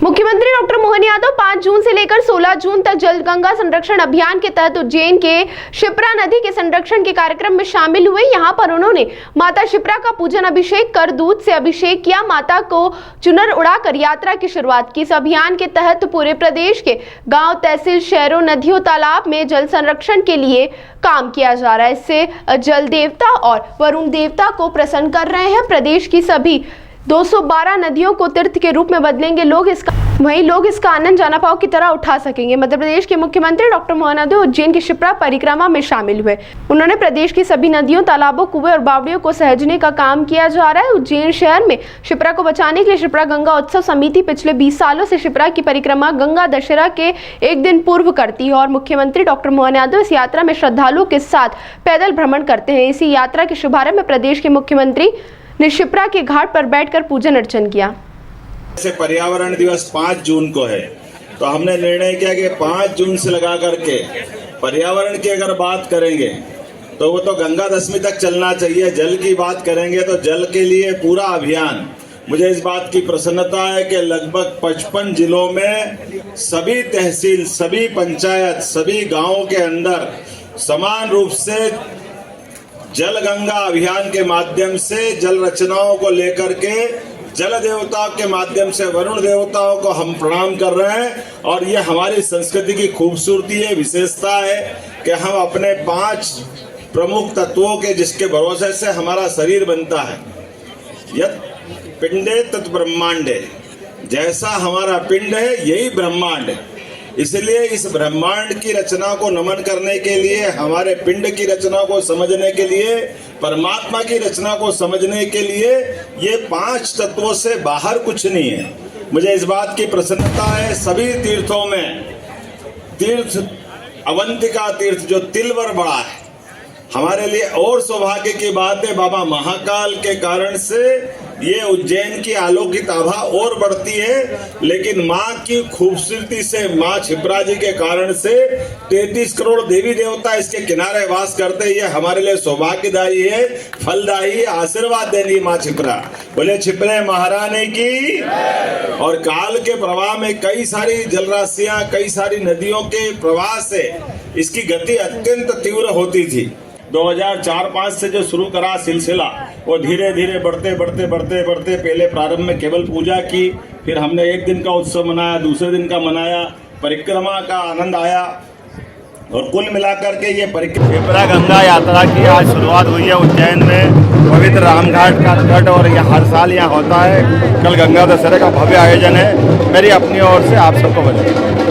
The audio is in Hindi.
मुख्यमंत्री डॉक्टर मोहन यादव 5 जून से लेकर 16 जून तक जल गंगा संरक्षण अभियान के तहत उज्जैन के शिप्रा नदी के संरक्षण के कार्यक्रम में शामिल हुए। यहां पर उन्होंने माता शिप्रा का पूजन अभिषेक कर दूध से अभिषेक किया, माता को चुनर उड़ाकर यात्रा की शुरुआत की। इस अभियान के तहत पूरे प्रदेश के गाँव, तहसील, शहरों, नदियों, तालाब में जल संरक्षण के लिए काम किया जा रहा है। इससे जल देवता और वरुण देवता को प्रसन्न कर रहे हैं। प्रदेश की सभी 212 नदियों को तीर्थ के रूप में बदलेंगे लोग इसका आनंद जाना पाव की तरह उठा सकेंगे। मध्य प्रदेश के मुख्यमंत्री डॉक्टर मोहन यादव उज्जैन की शिप्रा परिक्रमा में शामिल हुए। उन्होंने प्रदेश की सभी नदियों, तालाबों, कुएं और बावड़ियों को सहेजने का काम किया जा रहा है। उज्जैन शहर में शिप्रा को बचाने के लिए शिप्रा गंगा उत्सव समिति पिछले 20 सालों से शिप्रा की परिक्रमा गंगा दशहरा के एक दिन पूर्व करती है और मुख्यमंत्री डॉक्टर मोहन यादव इस यात्रा में श्रद्धालुओं के साथ पैदल भ्रमण करते हैं। इसी यात्रा के शुभारंभ में प्रदेश के मुख्यमंत्री ने शिप्रा के घाट पर बैठकर पूजन अर्चन किया। जैसे पर्यावरण दिवस 5 जून को है, तो हमने निर्णय किया कि 5 जून से लगा करके पर्यावरण की अगर बात करेंगे तो वो तो गंगा दशमी तक चलना चाहिए। जल की बात करेंगे तो जल के लिए पूरा अभियान। मुझे इस बात की प्रसन्नता है कि लगभग 55 जिलों में सभी तहसील, सभी पंचायत, सभी गांवों के अंदर समान रूप से जल गंगा अभियान के माध्यम से जल रचनाओं को लेकर के जल देवताओं के माध्यम से वरुण देवताओं को हम प्रणाम कर रहे हैं। और ये हमारी संस्कृति की खूबसूरती है, विशेषता है कि हम अपने 5 प्रमुख तत्वों के जिसके भरोसे से हमारा शरीर बनता है। यत् पिंडे तत् ब्रह्मांडे, जैसा हमारा पिंड है यही ब्रह्मांड है। इसलिए इस ब्रह्मांड की रचना को नमन करने के लिए, हमारे पिंड की रचना को समझने के लिए, परमात्मा की रचना को समझने के लिए ये 5 तत्वों से बाहर कुछ नहीं है। मुझे इस बात की प्रसन्नता है, सभी तीर्थों में तीर्थ अवंतिका तीर्थ जो तिलवर बड़ा है हमारे लिए और सौभाग्य की बात है। बाबा महाकाल के कारण से ये उज्जैन की अलौकिक आभा और बढ़ती है, लेकिन माँ की खूबसूरती से, माँ शिप्रा जी के कारण से 33 करोड़ देवी देवता इसके किनारे वास करते हैं। ये हमारे लिए सौभाग्यदायी है, फलदायी, आशीर्वाद देनी माँ शिप्रा। बोले शिप्रे महारानी की। और काल के प्रवाह में कई सारी जलराशियां, कई सारी नदियों के प्रवाह से इसकी गति अत्यंत तीव्र होती थी। 2004-5 से जो शुरू करा सिलसिला, वो धीरे धीरे बढ़ते पहले प्रारंभ में केवल पूजा की, फिर हमने एक दिन का उत्सव मनाया, दूसरे दिन का मनाया, परिक्रमा का आनंद आया और कुल मिलाकर के ये शिप्रा गंगा यात्रा की आज शुरुआत हुई है उज्जैन में पवित्र रामघाट का तट। और यह हर साल यहाँ होता है। कल गंगा दशहरे का भव्य आयोजन है। मेरी अपनी ओर से आप सबको बधाई।